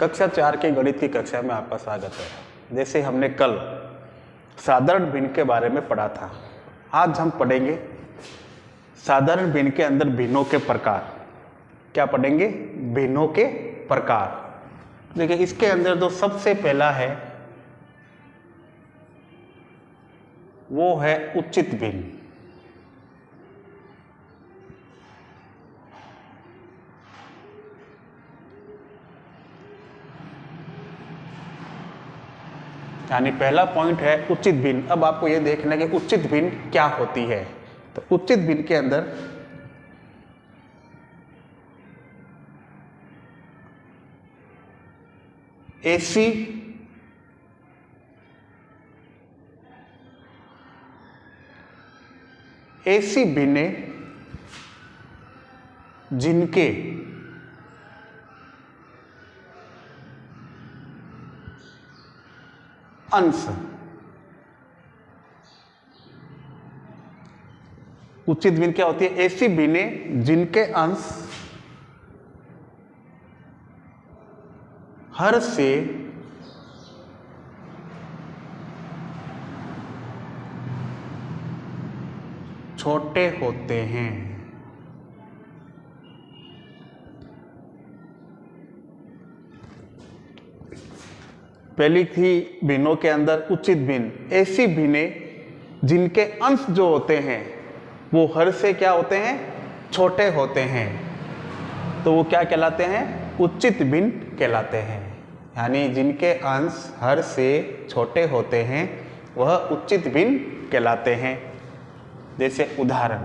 कक्षा 4 के गणित की कक्षा में आपका स्वागत है। जैसे हमने कल साधारण भिन्न के बारे में पढ़ा था, आज हम पढ़ेंगे साधारण भिन्न के अंदर भिन्नों के प्रकार। क्या पढ़ेंगे? भिन्नों के प्रकार। देखिए, इसके अंदर जो सबसे पहला है वो है उचित भिन्न। यानी पहला पॉइंट है उचित भिन्न। अब आपको यह देखना है कि उचित भिन्न क्या होती है। तो उचित भिन्न के अंदर ऐसी भिन्नें जिनके अंश उचित भिन्न क्या होती है? ऐसी भिन्नें जिनके अंश हर से छोटे होते हैं। पहली थी भिन्नों के अंदर उचित भिन्न। ऐसी भिन्नें जिनके अंश जो होते हैं वो हर से क्या होते हैं? छोटे होते हैं। तो वो क्या कहलाते हैं? उचित भिन्न कहलाते हैं। यानी जिनके अंश हर से छोटे होते हैं वह उचित भिन्न कहलाते हैं। जैसे उदाहरण,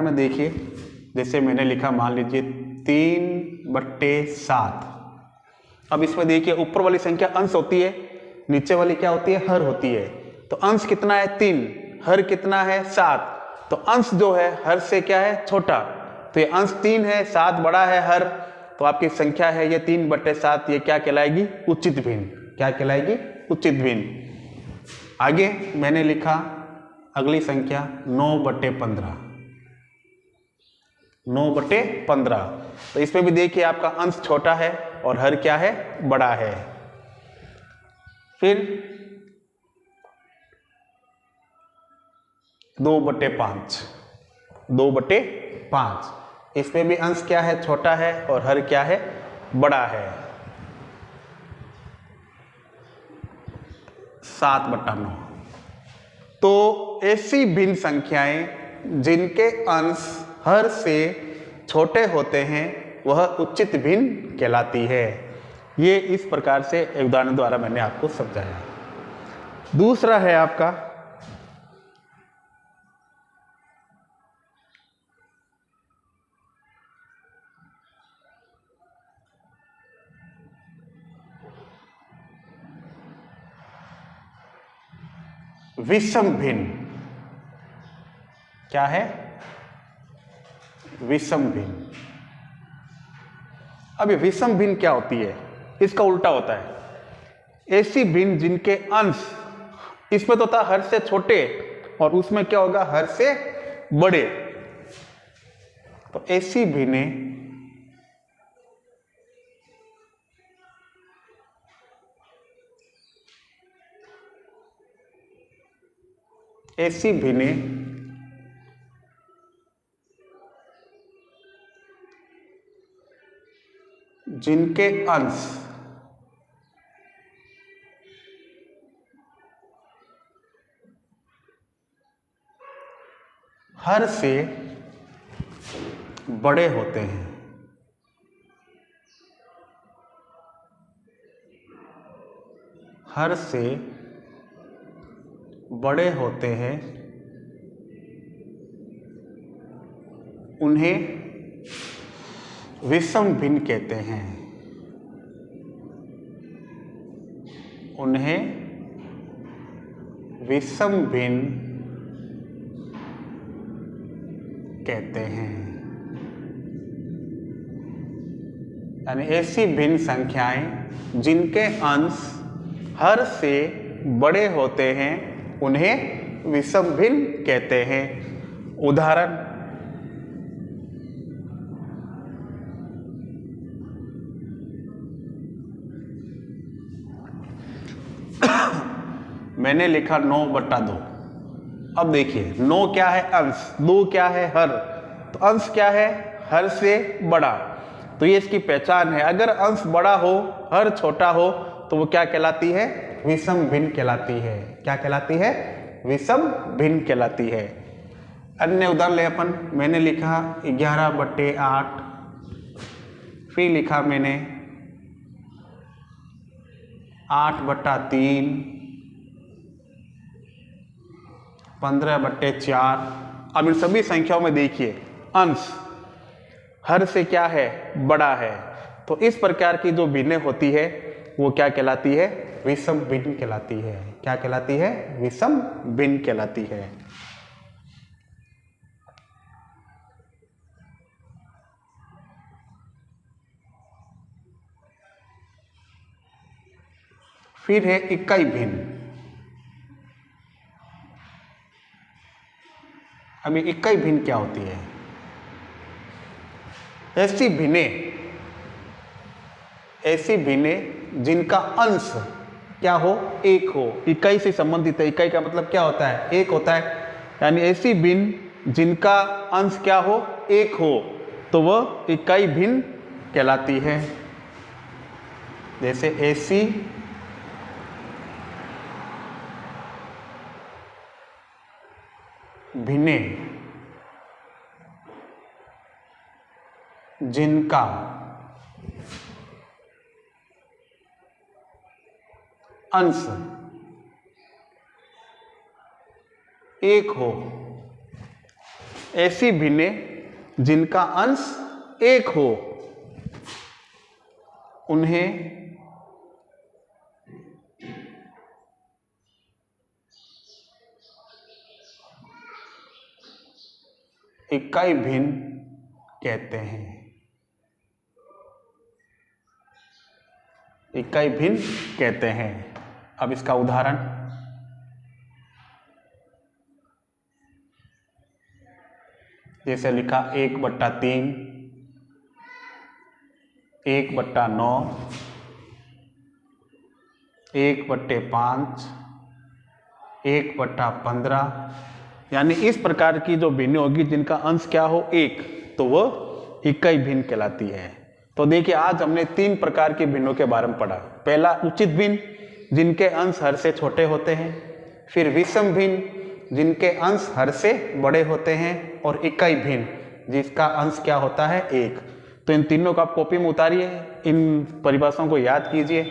में देखिए, जैसे मैंने लिखा, मान लीजिए 3/7। अब इसमें देखिए, ऊपर वाली संख्या अंश होती है, नीचे वाली क्या होती है? हर होती है। तो अंश कितना है? 3। हर कितना है? 7। तो अंश जो है हर से क्या है? छोटा। तो ये अंश 3 है, 7 बड़ा है हर। तो आपकी संख्या है ये 3/7। ये क्या कहलाएगी? उचित भिन्न। क्या कहलाएगी? उचित भिन्न। आगे मैंने लिखा अगली संख्या 9/15। 9/15। तो इसमें भी देखिए आपका अंश छोटा है और हर क्या है? बड़ा है। फिर 2/5। 2/5। इसमें भी अंश क्या है? छोटा है और हर क्या है? बड़ा है। 7/9। तो ऐसी भिन्न संख्याएं जिनके अंश हर से छोटे होते हैं वह उचित भिन्न कहलाती है। ये इस प्रकार से एक उदाहरण द्वारा मैंने आपको समझाया। दूसरा है आपका विषम भिन्न। क्या है? विषम भिन्न। अब ये विषम भिन्न क्या होती है? इसका उल्टा होता है। ऐसी भिन्न जिनके अंश, इसमें तो था हर से छोटे और उसमें क्या होगा? हर से बड़े। तो ऐसी भिन्नें जिनके अंश हर से बड़े होते हैं। हर से बड़े होते हैं, उन्हें विषम भिन्न कहते हैं। उन्हें विषम भिन्न कहते हैं। यानी ऐसी भिन्न संख्याएं जिनके अंश हर से बड़े होते हैं उन्हें विषम भिन्न कहते हैं। उदाहरण, मैंने लिखा 9/2। अब देखिए 9 क्या है अंश, 2 क्या है हर, तो अंश क्या है हर से बड़ा, तो ये इसकी पहचान है। अगर अंश बड़ा हो हर छोटा हो तो वो क्या कहलाती है, विषम भिन्न कहलाती है। क्या कहलाती है, विषम भिन्न कहलाती है। अन्य उदाहरण ले अपन, मैंने लिखा 11/8, फिर लिखा मैंने 8/3, 15/4। अब इन सभी संख्याओं में देखिए अंश हर से क्या है, बड़ा है, तो इस प्रकार की जो भिन्नें होती है वो क्या कहलाती है, विषम भिन्न कहलाती है। क्या कहलाती है, विषम भिन्न कहलाती है। फिर है इकाई भिन्न। अभी इकाई भिन्न क्या होती है, ऐसी भिन्नें जिनका अंश क्या हो, एक हो, इकाई से संबंधित है। इकाई का मतलब क्या होता है, एक होता है, यानी ऐसी भिन्न जिनका अंश क्या हो, एक हो, तो वह इकाई भिन्न कहलाती है। जैसे ऐसी भिन्नें जिनका अंश एक हो, ऐसी भिन्नें जिनका अंश एक हो उन्हें इकाई भिन्न कहते हैं। इकाई भिन्न कहते हैं। अब इसका उदाहरण, जैसे लिखा 1/3, 1/9, 1/5, 1/15, यानी इस प्रकार की जो भिन्न होगी जिनका अंश क्या हो, एक, तो वह इकाई भिन्न कहलाती है। तो देखिए आज हमने 3 प्रकार की भिन्नों के बारे में पढ़ा। पहला उचित भिन्न जिनके अंश हर से छोटे होते हैं, फिर विषम भिन्न जिनके अंश हर से बड़े होते हैं, और इकाई भिन्न जिसका अंश क्या होता है, एक। तो इन तीनों को आप कॉपी में उतारिए, इन परिभाषाओं को याद कीजिए,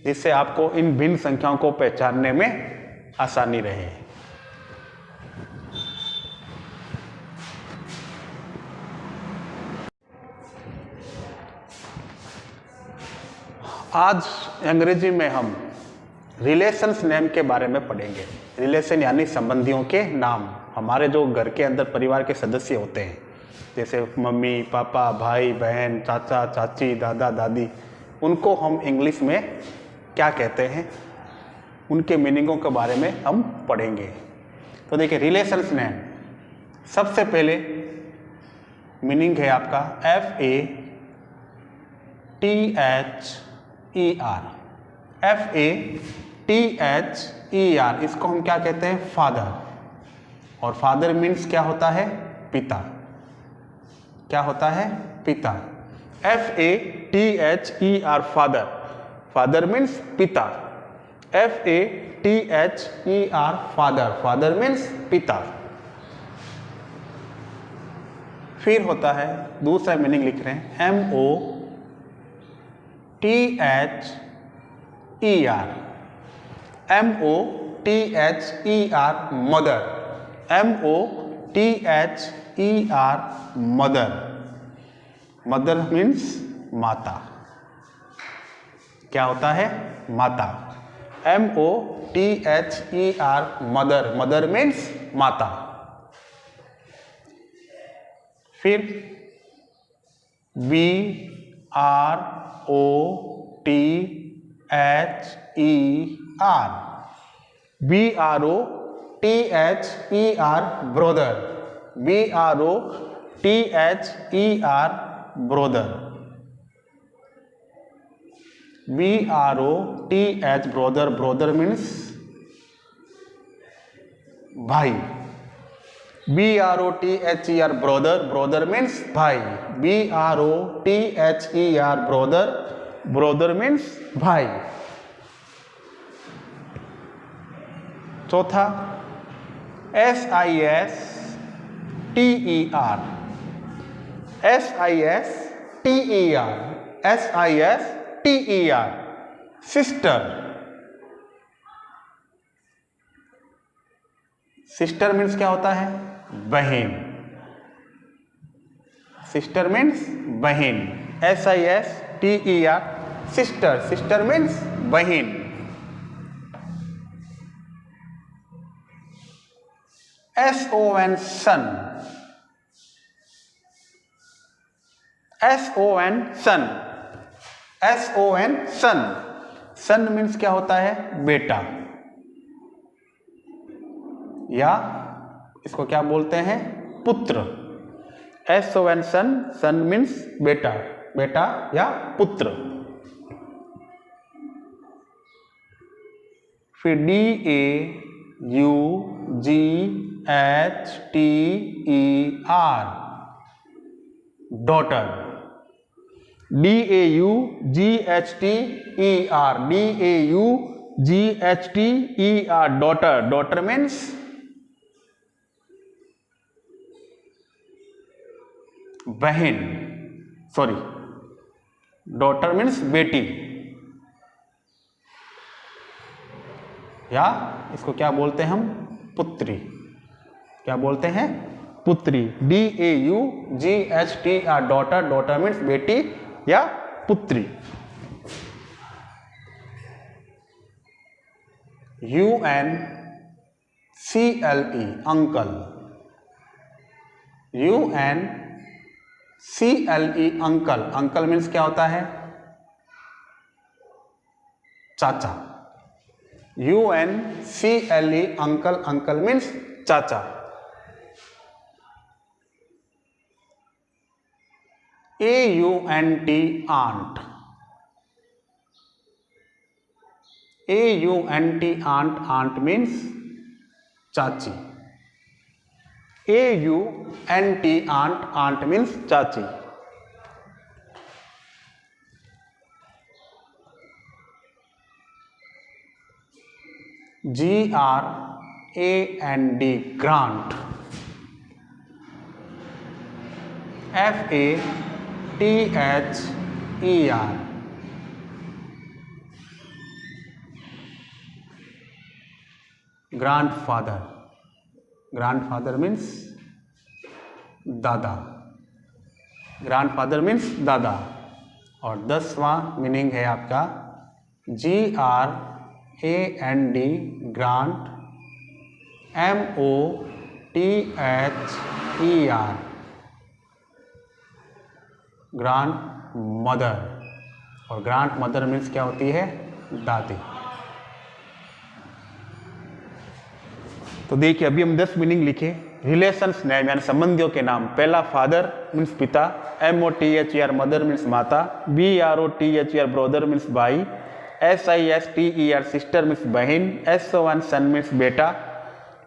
जिससे आपको इन भिन्न संख्याओं को पहचानने में आसानी रहे। आज अंग्रेजी में हम रिलेशंस नेम के बारे में पढ़ेंगे। रिलेशन यानी संबंधियों के नाम। हमारे जो घर के अंदर परिवार के सदस्य होते हैं, जैसे मम्मी पापा, भाई बहन, चाचा चाची, दादा दादी, उनको हम इंग्लिश में क्या कहते हैं, उनके मीनिंगों के बारे में हम पढ़ेंगे। तो देखिए रिलेशंस नेम, सबसे पहले मीनिंग है आपका FATHER। इसको हम क्या कहते हैं, फादर। और फादर मीन्स क्या होता है, पिता। क्या होता है, पिता। FATHER father. फादर मीन्स पिता। FATHER father. फादर मीन्स पिता। फिर होता है दूसरा मीनिंग लिख रहे हैं MOTHER mother. MOTHER mother. Mother means माता। क्या होता है, माता। MOTHER mother. मदर मीन्स माता। फिर BROTHER BROTHER brother. BROTHER brother, BROTH brother, brother means भाई, BROTHER ब्रोदर, ब्रोदर मीन्स भाई, BROTHER ब्रोदर, ब्रोदर मीन्स भाई। चौथा SISTER, SISTER sister, sister means क्या होता है? बहन, सिस्टर मीन्स बहन, SISTER सिस्टर, सिस्टर मीन्स बहन। SON सन, SON सन, SON सन, सन मीन्स क्या होता है? बेटा, या इसको क्या बोलते हैं? पुत्र। SON सन, सन मीन्स बेटा, बेटा या पुत्र। फिर DAUGHTER daughter, DAUGHTER, DAUGHTER daughter, daughter means बहन, सॉरी, डॉटर मीन्स बेटी, या इसको क्या बोलते हैं हम? पुत्री। क्या बोलते हैं? पुत्री। DAUGHTER डॉटर, डॉटर मीन्स बेटी या पुत्री। UNCLE uncle, UNCLE uncle, uncle means क्या होता है? चाचा। UNCLE अंकल, अंकल मीन्स चाचा। AUNT aunt, AUNT aunt, aunt means चाची, AUNT आंट, आंट मीन्स चाची। GRAND grand, FATHER grandfather, grandfather means दादा, ग्रैंडफादर मीन्स दादा। और 10वां मीनिंग है आपका GRAND grand, MOTHER grandmother, और ग्रांड मदर मीन्स क्या होती है? दादी। तो देखिए अभी हम 10 मीनिंग लिखे। रिलेशंस नेम यानी संबंधियों के नाम। पहला फादर मीन्स पिता, MOTHER मदर मीन्स माता, BROTHER ब्रदर मीन्स भाई, SISTER सिस्टर मीन्स बहन, SON सन मीन्स बेटा,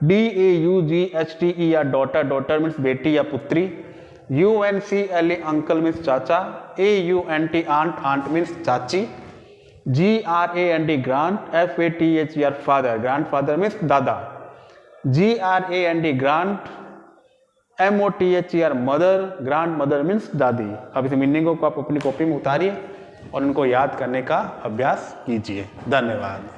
DAUGHTER डॉटर, डॉटर मीन्स बेटी या पुत्री, UNCLE अंकल मीन्स चाचा, AUNT आंट, आंट मीन्स चाची, GRAND grand, FATHER father, grandfather means दादा, GRAND grand, MOTHER mother, grand mother means दादी। अब इस मीनिंगों को आप अपनी कॉपी में उतारिए और उनको याद करने का अभ्यास कीजिए। धन्यवाद।